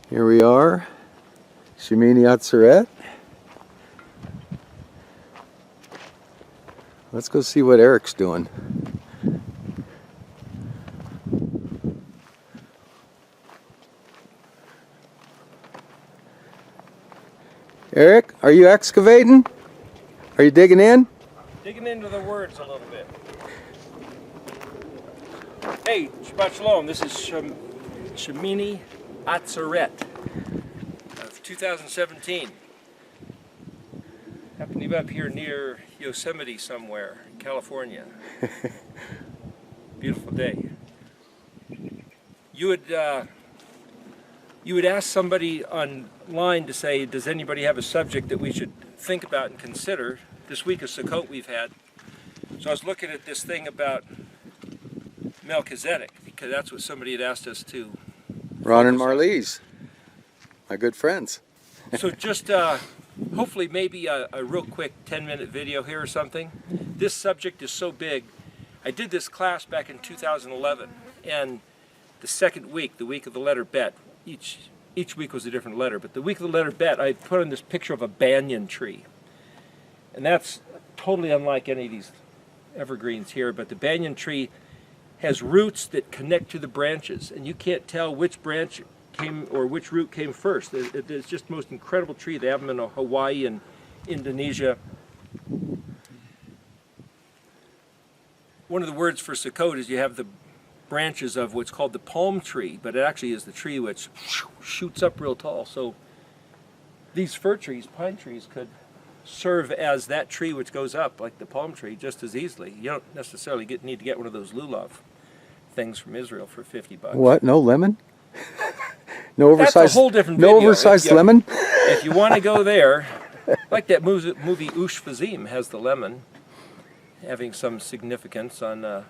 Here we are, Shemini Atzeret. Let's go see what Eric's doing. Eric, are you excavating? Are you digging in? Digging into the words a little bit. Hey, Shabbat Shalom. This is Shemini Atzeret of 2017. Happen to be up here near Yosemite somewhere in California. Beautiful day. You would ask somebody online to say, does anybody have a subject that we should think about and consider? This week of Sukkot we've had. So I was looking at this thing about Melkitzdq, because that's what somebody had asked us to. Ron and Marlies, my good friends. So just hopefully maybe a real quick 10-minute video here or something. This subject is so big. I did this class back in 2011, and the second week, the week of the letter Bet, each week was a different letter, but the week of the letter Bet, I put in this picture of a banyan tree. And that's totally unlike any of these evergreens here, but the banyan tree has roots that connect to the branches, and you can't tell which branch came or which root came first. It's just the most incredible tree. They have them in Hawaii and Indonesia. One of the words for Sukkot is you have the branches of what's called the palm tree, but it actually is the tree which shoots up real tall. So these fir trees, pine trees, could serve as that tree which goes up like the palm tree just as easily. You don't necessarily need to get one of those lulav things from Israel for $50. What? No lemon? No oversized. That's a whole different video. No oversized lemon. If you want to go there, like that movie Ushpazim has the lemon, having some significance on the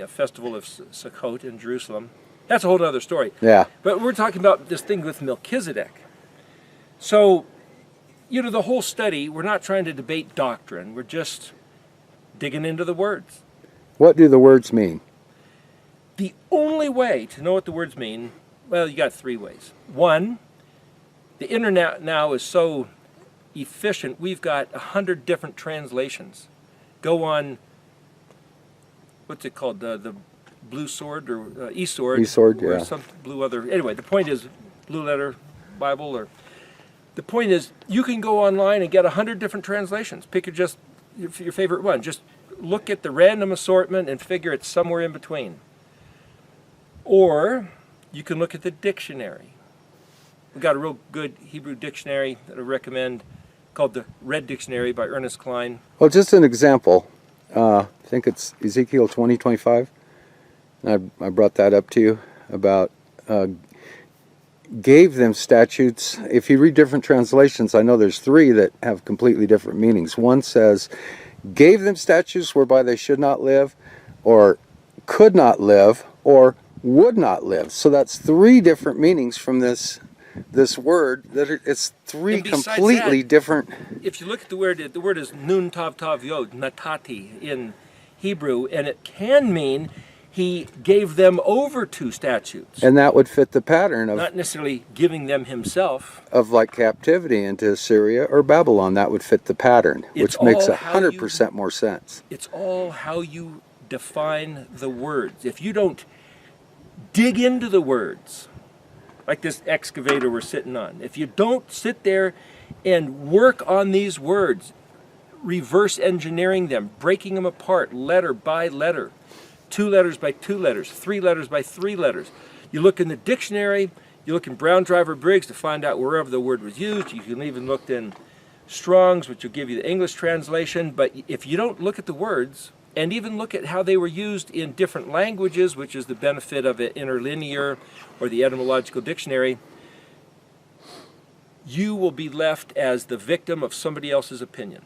festival of Sukkot in Jerusalem. That's a whole other story. Yeah. But we're talking about this thing with Melkitzdq. So, you know, the whole study, we're not trying to debate doctrine. We're just digging into the words. What do the words mean? The only way to know what the words mean, well, you got three ways. One, the internet now is so efficient, we've got 100 different translations. Go on, what's it called, the Blue Sword or eSword? eSword, or yeah. some blue other, anyway, the point is, Blue Letter Bible, or the point is, you can go online and get 100 different translations. Pick your favorite one. Just look at the random assortment and figure it's somewhere in between. Or you can look at the dictionary. We've got a real good Hebrew dictionary that I recommend called the Red Dictionary by Ernest Klein. Well, just an example. I think it's Ezekiel 20:25. I brought that up to you about gave them statutes. If you read different translations, I know there's three that have completely different meanings. One says, gave them statutes whereby they should not live, or could not live, or would not live. So that's three different meanings from this word. It's three completely different. If you look at the word is nun tav tav yod, natati in Hebrew, and it can mean he gave them over to statutes. And that would fit the pattern of... Not necessarily giving them himself. Of like captivity into Syria or Babylon. That would fit the pattern, which makes 100% more sense. It's all how you define the words. If you don't dig into the words, like this excavator we're sitting on, if you don't sit there and work on these words, reverse engineering them, breaking them apart letter by letter, 2 letters by 2 letters, 3 letters by 3 letters. You look in the dictionary, you look in Brown Driver Briggs to find out wherever the word was used. You can even look in Strong's, which will give you the English translation. But if you don't look at the words, and even look at how they were used in different languages, which is the benefit of an interlinear or the etymological dictionary, you will be left as the victim of somebody else's opinion.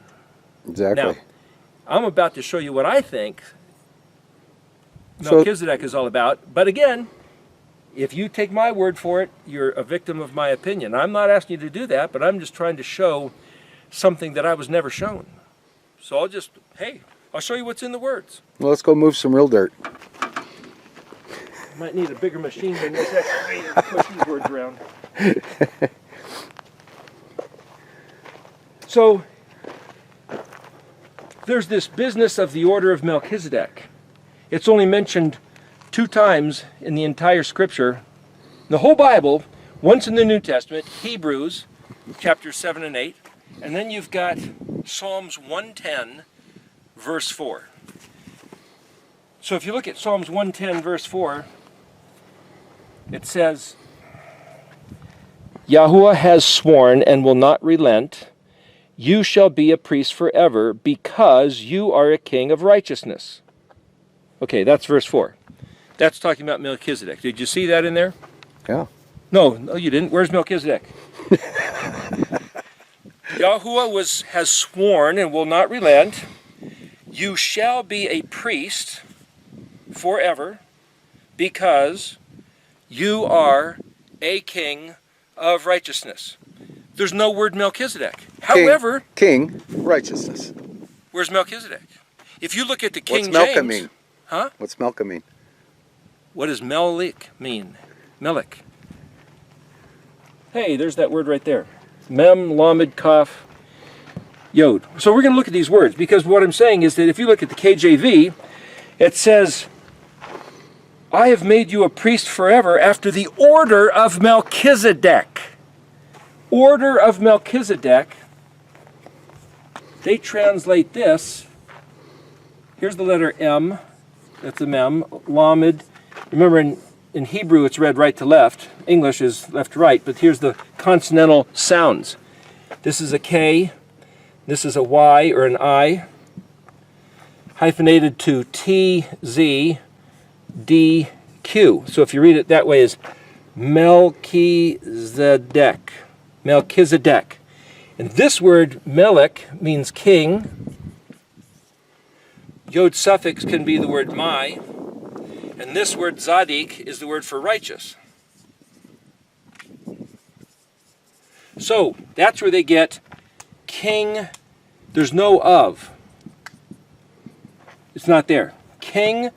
Exactly. Now, I'm about to show you what I think Melkitzdq is all about, but again, if you take my word for it, you're a victim of my opinion. I'm not asking you to do that, but I'm just trying to show something that I was never shown. So I'll show you what's in the words. Well, let's go move some real dirt. Might need a bigger machine than this excavator to push these words around. So, there's this business of the order of Melkitzdq. It's only mentioned 2 times in the entire scripture. The whole Bible, once in the New Testament, Hebrews, chapters 7 and 8, and then you've got Psalms 110, verse 4. So if you look at Psalms 110, verse 4, it says, Yahuwah has sworn and will not relent. You shall be a priest forever because you are a king of righteousness. Okay, that's verse 4. That's talking about Melkitzdq. Did you see that in there? Yeah. No, you didn't. Where's Melkitzdq? Yahuwah has sworn and will not relent. You shall be a priest forever because you are a king of righteousness. There's no word Melkitzdq. However, King righteousness. where's Melkitzdq? If you look at the King What's Melka James, mean? huh? What's Melka mean? What does Melik mean? Melik. Hey, there's that word right there. Mem, Lamed, Kaf, Yod. So we're going to look at these words because what I'm saying is that if you look at the KJV, it says, I have made you a priest forever after the order of Melkitzdq. Order of Melkitzdq. They translate this. Here's the letter M. That's a mem. Lamed. Remember in Hebrew it's read right to left. English is left to right. But here's the consonantal sounds. This is a K. This is a Y or an I. Hyphenated to T, Z, D, Q. So if you read it that way is Melkitzdq. Melkitzdq. And this word Melek means king. Yod suffix can be the word my. And this word Zadik is the word for righteous. So that's where they get king. There's no of. It's not there. King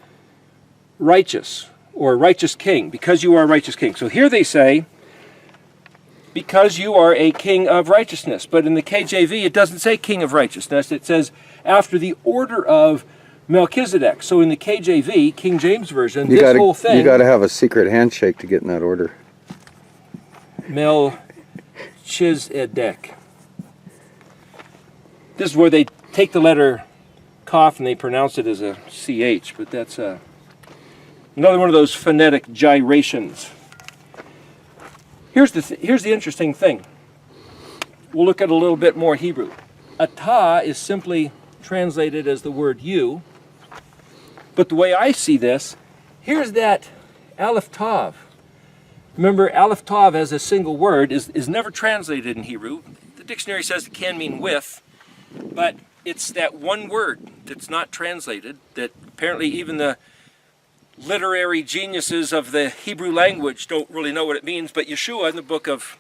righteous or righteous king because you are a righteous king. So here they say because you are a king of righteousness. But in the KJV it doesn't say king of righteousness. It says after the order of Melkitzdq. So in the KJV, King James Version, whole thing... You got to have a secret handshake to get in that order. Melkitzdq. This is where they take the letter Kaf and they pronounce it as a CH, but that's another one of those phonetic gyrations. Here's the interesting thing. We'll look at a little bit more Hebrew. Atah is simply translated as the word you. But the way I see this, here's that Aleph Tav. Remember, Aleph Tav as a single word is never translated in Hebrew. The dictionary says it can mean with, but it's that one word that's not translated that apparently even the literary geniuses of the Hebrew language don't really know what it means. But Yeshua in the book of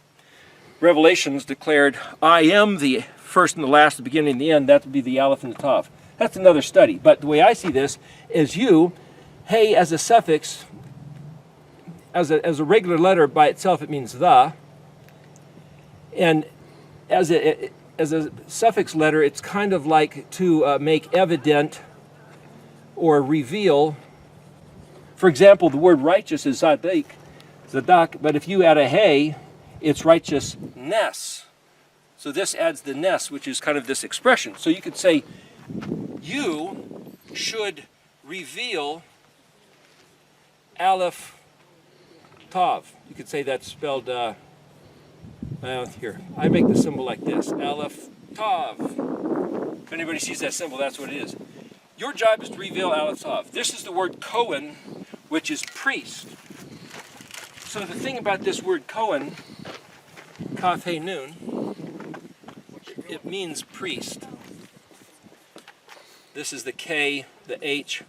Revelations declared, I am the first and the last, the beginning and the end. That would be the Aleph and the Tav. That's another study. But the way I see this is you, hey, as a suffix, as a regular letter by itself, it means the. And as a suffix letter, it's kind of like to make evident or reveal. For example, the word righteous is zadak, but if you add a hey, it's righteousness. So this adds the ness, which is kind of this expression. So you could say, you should reveal Aleph Tav. You could say that's spelled, here. I make the symbol like this, Aleph Tav. If anybody sees that symbol, that's what it is. Your job is to reveal Aleph Tav. This is the word Cohen, which is priest. So the thing about this word Cohen, Kaf He Nun, it means priest. This is the K, the H,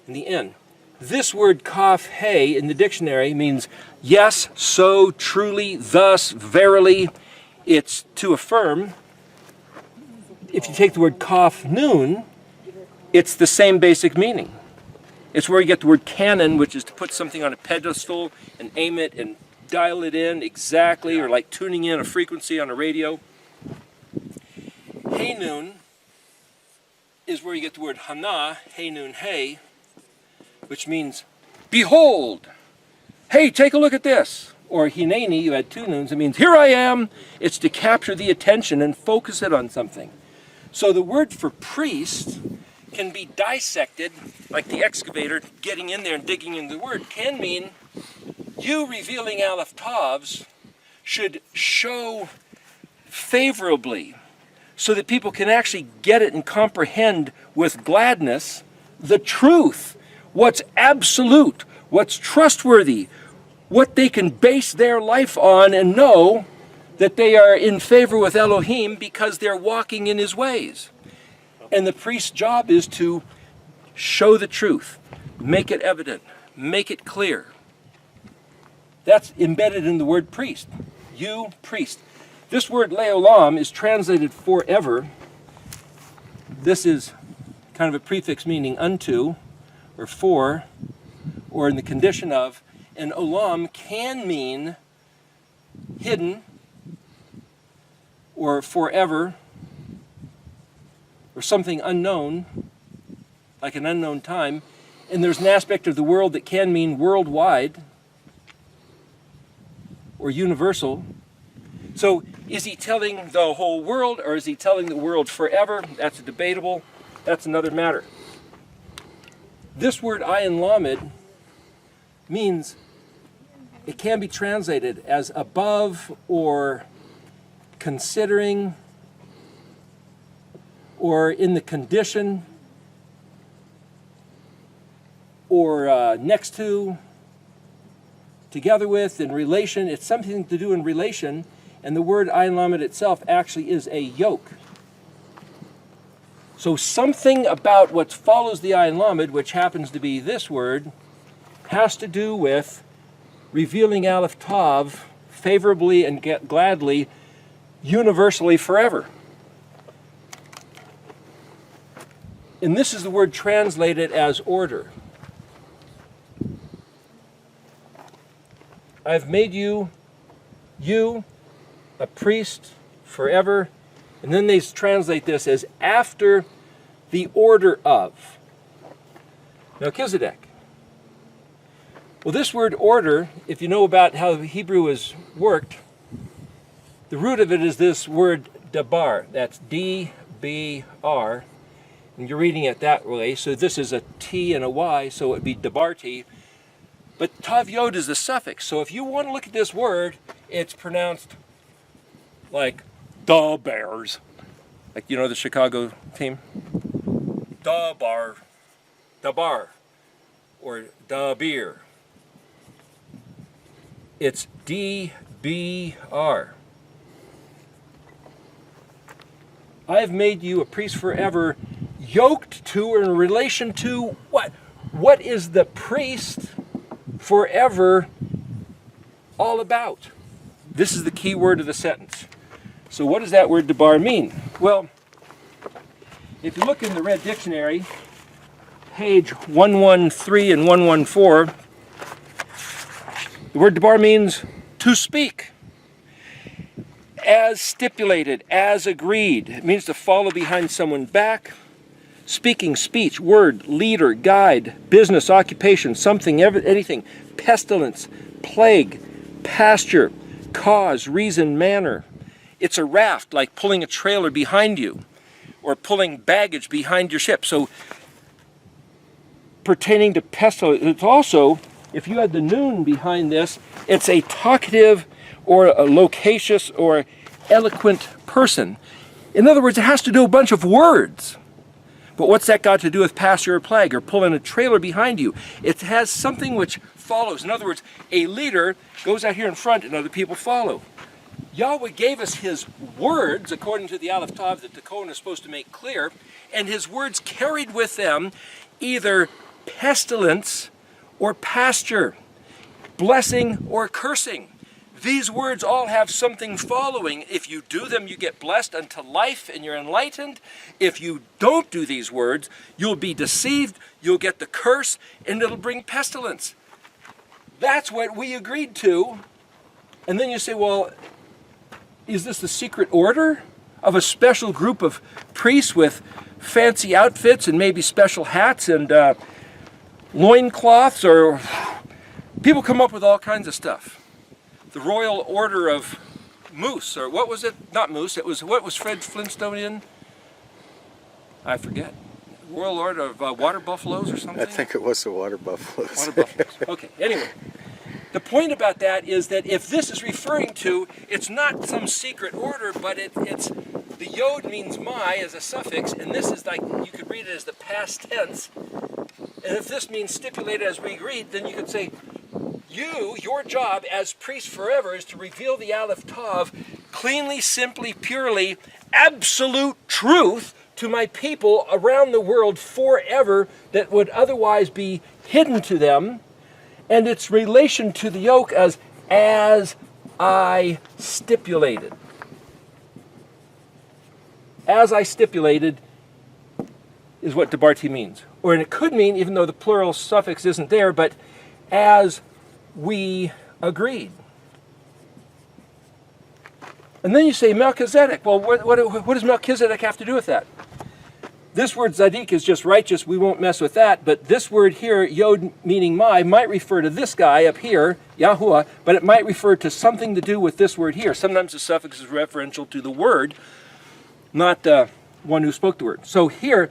and the N. This word Kaf He in the dictionary means yes, so, truly, thus, verily. It's to affirm. If you take the word Kaf Nun, it's the same basic meaning. It's where you get the word canon, which is to put something on a pedestal and aim it and dial it in exactly, or like tuning in a frequency on a radio. Hey noon is where you get the word hana, hey noon, hey, which means behold. Hey, take a look at this. Or hineni, you had two noons, it means here I am. It's to capture the attention and focus it on something. So the word for priest can be dissected, like the excavator getting in there and digging into the word, can mean you revealing Aleph Tavs should show favorably so that people can actually get it and comprehend with gladness the truth, what's absolute, what's trustworthy, what they can base their life on and know that they are in favor with Elohim because they're walking in his ways. And the priest's job is to show the truth, make it evident, make it clear. That's embedded in the word priest. You, priest. This word leolam is translated forever. This is kind of a prefix meaning unto, or for, or in the condition of. And olam can mean hidden, or forever, or something unknown, like an unknown time. And there's an aspect of the world that can mean worldwide, or universal. So is he telling the whole world, or is he telling the world forever? That's debatable. That's another matter. This word ayin lamed means it can be translated as above, or considering, or in the condition, or next to, together with, in relation. It's something to do in relation, and the word ayin lamed itself actually is a yoke. So something about what follows the ayin lamed, which happens to be this word, has to do with revealing Aleph Tav favorably and gladly, universally forever. And this is the word translated as order. I've made you, a priest forever. And then they translate this as after the order of Melkitzdq. Well, this word order, if you know about how Hebrew is worked, the root of it is this word dabar. That's D-B-R. And you're reading it that way. So this is a T and a Y, so it would be dabarti. But tav yod is the suffix. So if you want to look at this word, it's pronounced like the Bears. Like, you know, the Chicago team? Dabar, or da beer. It's D-B-R. I have made you a priest forever, yoked to or in relation to what? What is the priest forever all about? This is the key word of the sentence. So what does that word debar mean? Well, if you look in the Red Dictionary, page 113 and 114, the word debar means to speak. As stipulated, as agreed. It means to follow behind someone's back. Speaking, speech, word, leader, guide, business, occupation, something, anything. Pestilence, plague, pasture, cause, reason, manner. It's a raft, like pulling a trailer behind you, or pulling baggage behind your ship. So, pertaining to pestilence, it's also, if you had the noon behind this, it's a talkative or a loquacious or eloquent person. In other words, it has to do a bunch of words. But what's that got to do with pasture or plague or pulling a trailer behind you? It has something which follows. In other words, a leader goes out here in front and other people follow. Yahweh gave us his words, according to the Aleph Tav that the Kohen is supposed to make clear, and his words carried with them either pestilence or pasture, blessing or cursing. These words all have something following. If you do them, you get blessed unto life and you're enlightened. If you don't do these words, you'll be deceived, you'll get the curse, and it'll bring pestilence. That's what we agreed to. And then you say, well, is this the secret order of a special group of priests with fancy outfits and maybe special hats and loincloths? Or people come up with all kinds of stuff. The Royal Order of Moose, or what was it? Not Moose, it was, what was Fred Flintstone in? I forget. Royal Order of Water Buffaloes or something? I think it was the water buffaloes. Water buffaloes. Okay, anyway. The point about that is that if this is referring to, it's not some secret order, but it's, the yod means my as a suffix, and this is like, you could read it as the past tense. And if this means stipulated as we agreed, then you could say, your job as priest forever is to reveal the Aleph Tav cleanly, simply, purely, absolute truth to my people around the world forever that would otherwise be hidden to them, and its relation to the yoke as I stipulated. As I stipulated is what Debarti means. Or and it could mean, even though the plural suffix isn't there, but as we agreed. And then you say Melkitzdq. Well, what does Melkitzdq have to do with that? This word Zadik is just righteous. We won't mess with that. But this word here, Yod meaning my, might refer to this guy up here, Yahuwah, but it might refer to something to do with this word here. Sometimes the suffix is referential to the word, not the one who spoke the word. So here,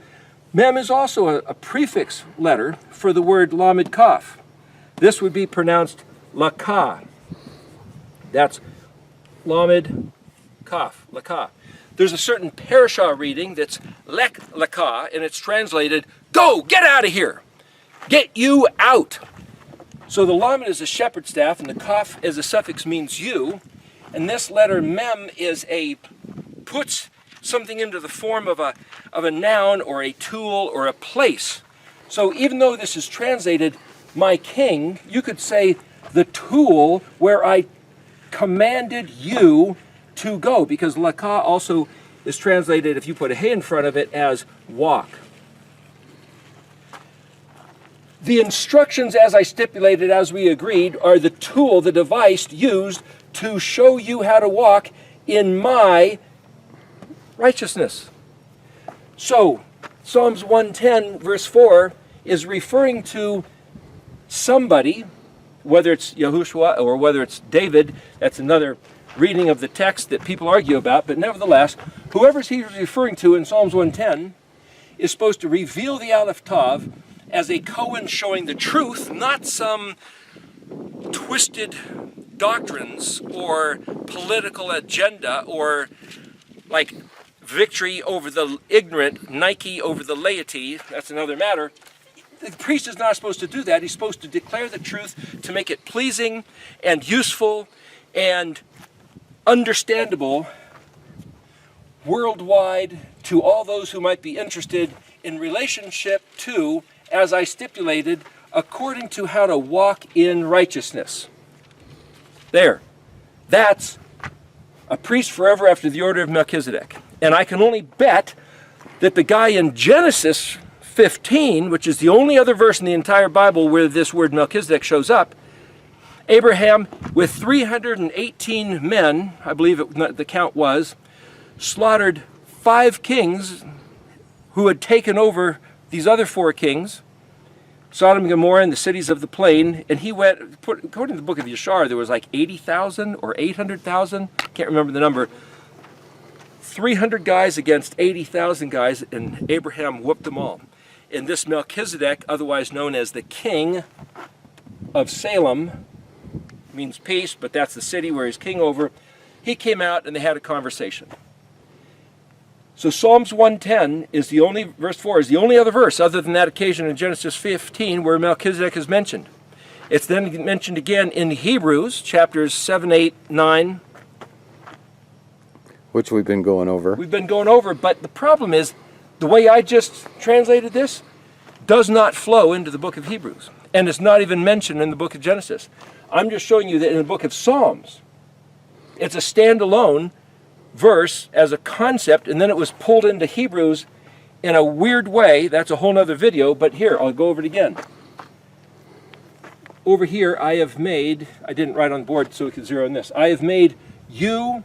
Mem is also a prefix letter for the word Lamed Kaf. This would be pronounced Laka. That's Lamed Kaf, Laka. There's a certain parashah reading that's Lek Laka, and it's translated, go, get out of here, get you out. So the Lamed is a shepherd staff, and the Kaf as a suffix means you, and this letter Mem puts something into the form of a noun or a tool or a place. So even though this is translated my king, you could say the tool where I commanded you to go, because Laka also is translated, if you put a hey in front of it, as walk. The instructions as I stipulated, as we agreed, are the tool, the device used to show you how to walk in my righteousness. So, Psalms 110 verse 4 is referring to somebody, whether it's Yahushua or whether it's David. That's another reading of the text that people argue about, but nevertheless, whoever he's referring to in Psalms 110 is supposed to reveal the Aleph Tav as a kohen showing the truth, not some twisted doctrines or political agenda or like victory over the ignorant, Nike over the laity. That's another matter. The priest is not supposed to do that. He's supposed to declare the truth to make it pleasing and useful and understandable worldwide to all those who might be interested in relationship to, as I stipulated, according to how to walk in righteousness. There. That's a priest forever after the order of Melkitzdq. And I can only bet that the guy in Genesis 15, which is the only other verse in the entire Bible where this word Melkitzdq shows up, Abraham, with 318 men, I believe the count was, slaughtered 5 kings who had taken over these other 4 kings, Sodom and Gomorrah and the cities of the plain, and he went, according to the book of Yashar, there was like 80,000 or 800,000, can't remember the number, 300 guys against 80,000 guys, and Abraham whooped them all. And this Melkitzdq, otherwise known as the king of Salem, means peace, but that's the city where he's king over, he came out and they had a conversation. So Psalms 110 is the only, verse 4 is the only other verse other than that occasion in Genesis 15 where Melkitzdq is mentioned. It's then mentioned again in Hebrews, chapters 7, 8, 9. Which we've been going over. We've been going over, but the problem is, the way I just translated this does not flow into the book of Hebrews. And it's not even mentioned in the book of Genesis. I'm just showing you that in the book of Psalms, It's a standalone verse as a concept, and then it was pulled into Hebrews in a weird way. That's a whole nother video, but here, I'll go over it again. Over here, I didn't write on the board so we could zero in this. I have made you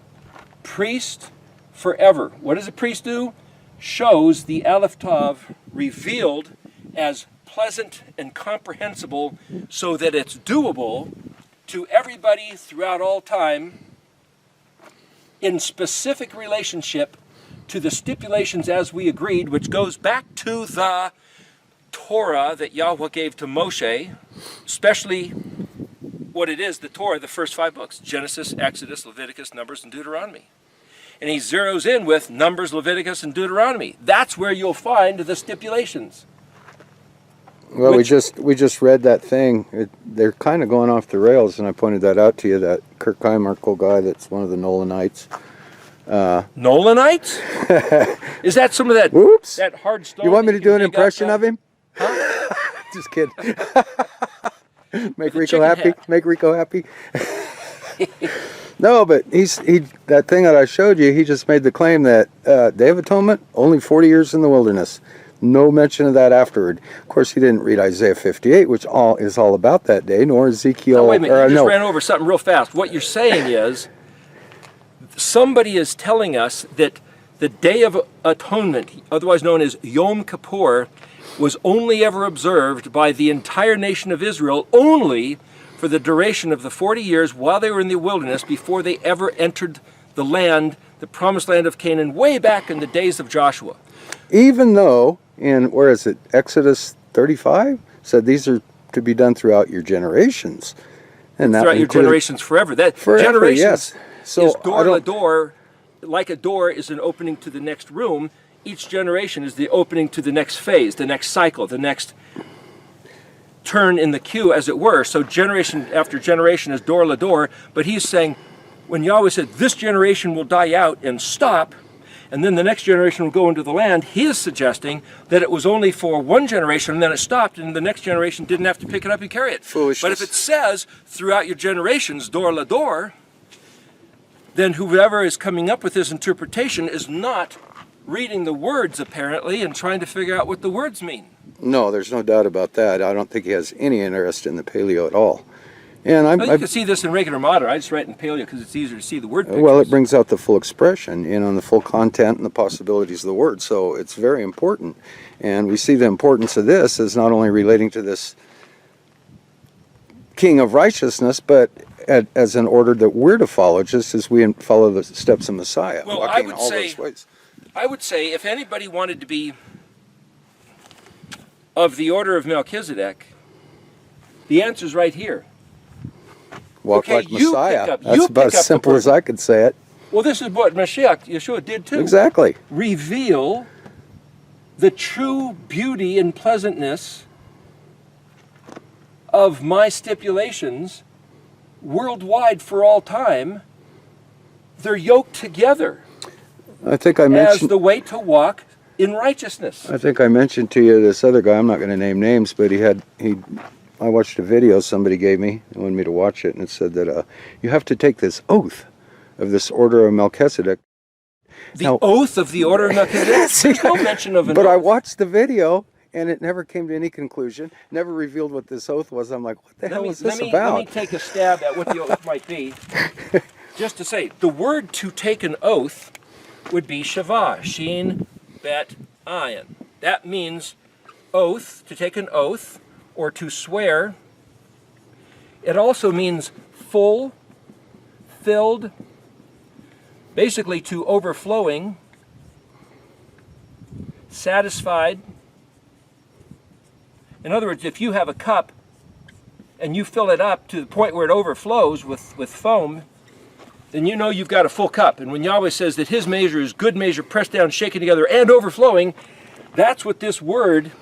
priest forever. What does a priest do? Shows the Aleph Tav revealed as pleasant and comprehensible so that it's doable to everybody throughout all time in specific relationship to the stipulations as we agreed, which goes back to the Torah that Yahweh gave to Moshe, especially what it is, the Torah, the first 5 books, Genesis, Exodus, Leviticus, Numbers, and Deuteronomy. And he zeroes in with Numbers, Leviticus, and Deuteronomy. That's where you'll find the stipulations. Well, we just read that thing. They're kind of going off the rails, and I pointed that out to you, that Kirk Heimerkel guy that's one of the Nolanites. Nolanites? Is that some of that, Whoops. that hard stone? You want me to do an impression up, of him? Huh? Just kidding. Make With a Rico chicken happy. hat. Make Rico happy. No, but that thing that I showed you, he just made the claim that Day of Atonement, only 40 years in the wilderness. No mention of that afterward. Of course, he didn't read Isaiah 58, which is all about that day, nor Ezekiel. Now, wait a minute, you just ran over something real fast. What you're saying is, somebody is telling us that the Day of Atonement, otherwise known as Yom Kippur, was only ever observed by the entire nation of Israel only for the duration of the 40 years while they were in the wilderness before they ever entered the land, the promised land of Canaan, way back in the days of Joshua. Even though, where is it, Exodus 35, said these are to be done throughout your generations. And that throughout your generations forever. That forever, generations yes. So is door to door, like a door is an opening to the next room. Each generation is the opening to the next phase, the next cycle, the next turn in the queue, as it were. So generation after generation is door to door. But he's saying, when Yahweh said, this generation will die out and stop, and then the next generation will go into the land, he is suggesting that it was only for one generation, and then it stopped, and the next generation didn't have to pick it up and carry it. Foolishness. But if it says, throughout your generations, door to door, then whoever is coming up with this interpretation is not reading the words, apparently, and trying to figure out what the words mean. No, there's no doubt about that. I don't think he has any interest in the paleo at all. And You can see this in regular modern. I just write in paleo because it's easier to see the word pictures. well, it brings out the full expression, and the full content and the possibilities of the word. So it's very important. And we see the importance of this as not only relating to this King of Righteousness, but as an order that we're to follow, just as we follow the steps of Messiah, Well, walking in all those ways. I would say if anybody wanted to be of the order of Melkitzdq, the answer's right here. Walk Okay, like you Messiah. pick up- That's you about pick as up the simple as burden. I could say it. Well, this is what Mashiach, Yeshua, did too. Exactly. Reveal the true beauty and pleasantness of my stipulations worldwide for all time. They're yoked together I think I as mentioned. the way to walk in righteousness. I think I mentioned to you this other guy. I'm not going to name names, but I watched a video somebody gave me. They wanted me to watch it, and it said that you have to take this oath of this order of Melkitzdq. The Now- oath of the order of Melkitzdq. There's no mention of an But I oath. watched the video, and it never came to any conclusion. Never revealed what this oath was. I'm like, what the hell is this about? Let me take a stab at what the oath might be. Just to say, the word to take an oath would be shavah, sheen, bet, ayin. That means oath, to take an oath, or to swear. It also means full, filled, basically to overflowing, satisfied. In other words, if you have a cup and you fill it up to the point where it overflows with foam, then you know you've got a full cup. And when Yahweh says that his measure is good measure, pressed down, shaken together, and overflowing, that's what this word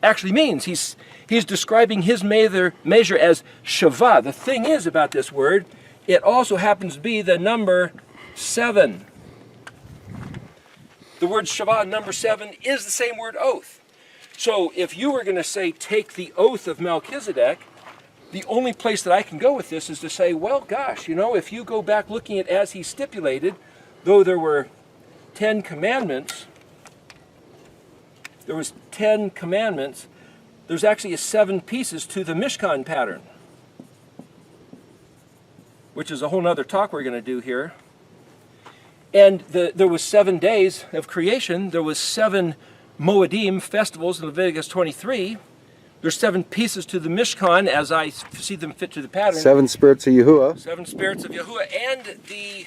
actually means. He's describing his measure as shavah. The thing is about this word, it also happens to be the number 7. The word shavah, number 7, is the same word oath. So if you were going to say take the oath of Melkitzdq, the only place that I can go with this is to say, well, gosh, you know, if you go back looking at as he stipulated, though there were 10 commandments, there's actually 7 pieces to the Mishkan pattern, which is a whole nother talk we're going to do here. And there was 7 days of creation. There was 7 Moedim, festivals in Leviticus 23. There's 7 pieces to the Mishkan as I see them fit to the pattern. 7 spirits of Yahuwah. 7 spirits of Yahuwah. And the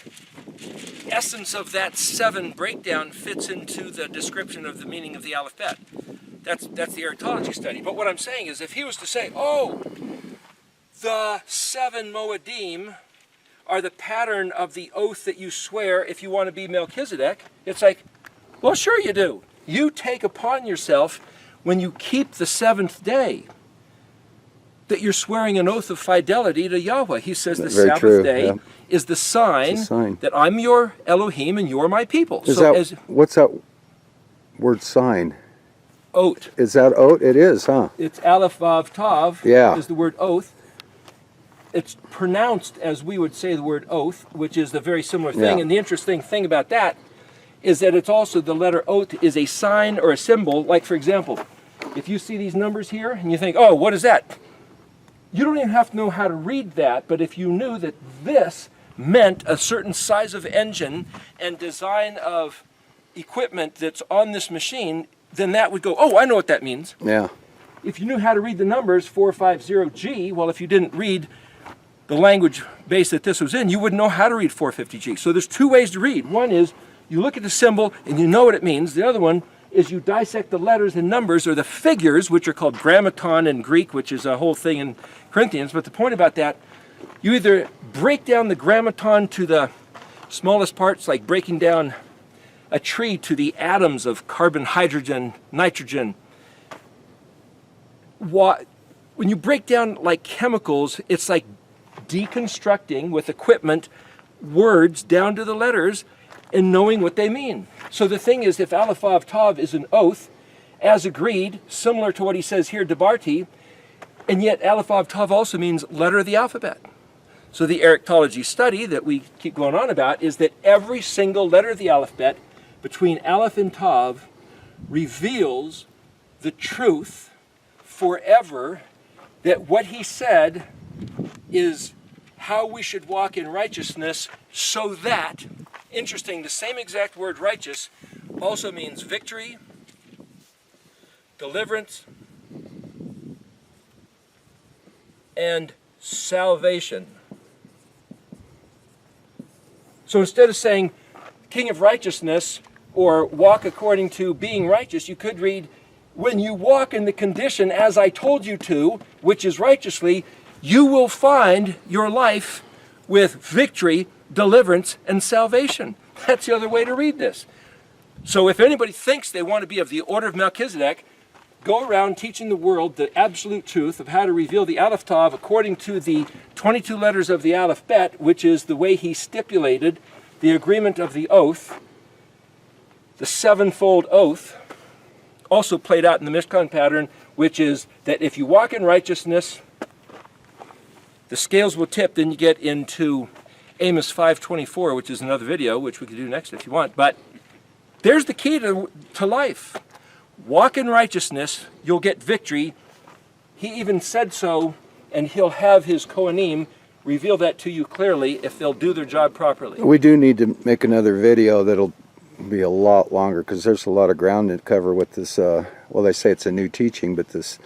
essence of that 7 breakdown fits into the description of the meaning of the Aleph Bet. That's the Erytology study. But what I'm saying is, if he was to say, oh, the 7 Moedim are the pattern of the oath that you swear if you want to be Melkitzdq, it's like, well, sure you do. You take upon yourself, when you keep the 7th day, that you're swearing an oath of fidelity to Yahweh. He says the Sabbath day is the sign that I'm your Elohim and you're my people. What's that word sign? Oath. Is that oath? It is, huh? It's Aleph Vav Tav is the word oath. It's pronounced as we would say the word oath, which is the very similar thing. And the interesting thing about that is that it's also, the letter oath is a sign or a symbol. Like, for example, if you see these numbers here and you think, oh, what is that? You don't even have to know how to read that, but if you knew that this meant a certain size of engine and design of equipment that's on this machine, then that would go, oh, I know what that means. Yeah. If you knew how to read the numbers 450G, well, if you didn't read the language base that this was in, you wouldn't know how to read 450G. So there's 2 ways to read. One is you look at the symbol and you know what it means. The other one is you dissect the letters and numbers, or the figures, which are called grammaton in Greek, which is a whole thing in Corinthians. But the point about that, you either break down the grammaton to the smallest parts, like breaking down a tree to the atoms of carbon, hydrogen, nitrogen. When you break down like chemicals, it's like deconstructing with equipment words down to the letters and knowing what they mean. So the thing is, if Aleph Vav Tav is an oath, as agreed, similar to what he says here, Debarti, and yet Aleph Vav Tav also means letter of the alphabet. So the Erytology study that we keep going on about is that every single letter of the alphabet between Aleph and Tav reveals the truth forever, that what he said is how we should walk in righteousness, so that, interesting, the same exact word righteous also means victory, deliverance, and salvation. So instead of saying King of Righteousness or walk according to being righteous, you could read, when you walk in the condition as I told you to, which is righteously, you will find your life with victory, deliverance, and salvation. That's the other way to read this. So if anybody thinks they want to be of the order of Melkitzdq, go around teaching the world the absolute truth of how to reveal the Aleph Tav according to the 22 letters of the Aleph Bet, which is the way he stipulated the agreement of the oath, the 7-fold oath, also played out in the Mishkan pattern, which is that if you walk in righteousness, the scales will tip. Then you get into Amos 5:24, which is another video, which we could do next if you want. But there's the key to life. Walk in righteousness, you'll get victory. He even said so, and he'll have his Kohanim reveal that to you clearly if they'll do their job properly. We do need to make another video that'll be a lot longer, because there's a lot of ground to cover with this. Well, they say it's a new teaching, but this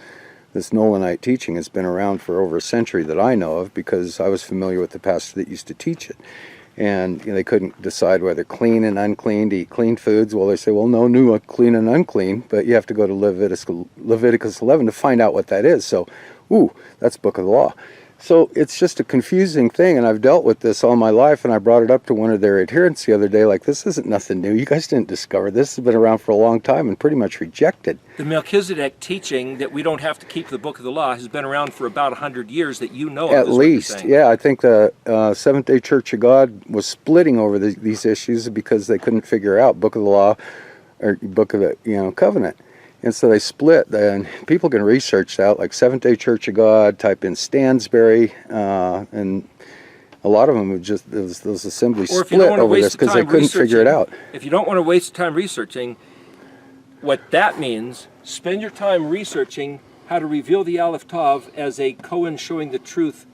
Nolanite teaching has been around for over a century that I know of, because I was familiar with the pastor that used to teach it. And they couldn't decide whether clean and unclean, to eat clean foods. Well, they say, well, no new clean and unclean, but you have to go to Leviticus 11 to find out what that is. So, that's Book of the Law. So it's just a confusing thing, and I've dealt with this all my life, and I brought it up to one of their adherents the other day, like, this isn't nothing new. You guys didn't discover this. It's been around for a long time and pretty much rejected. The Melkitzdq teaching that we don't have to keep the Book of the Law has been around for about 100 years that you know of. At least, yeah. I think the Seventh-day Church of God was splitting over these issues because they couldn't figure out Book of the Law or Book of the Covenant. And so they split, and people can research that, like Seventh-day Church of God, type in Stansbury, and a lot of them would just, those assemblies Or if you don't split want to over this waste because they time couldn't figure it out. If you don't want to waste time researching, what that means, spend your time researching how to reveal the Aleph Tav as a kohen showing the truth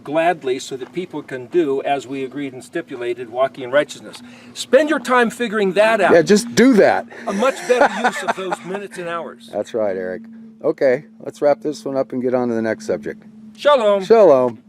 gladly so that people can do, as we agreed and stipulated, walking in righteousness. Spend your time figuring that out. Yeah, just do that. A much better use of those minutes and hours. That's right, Eric. Okay, let's wrap this one up and get on to the next subject. Shalom. Shalom.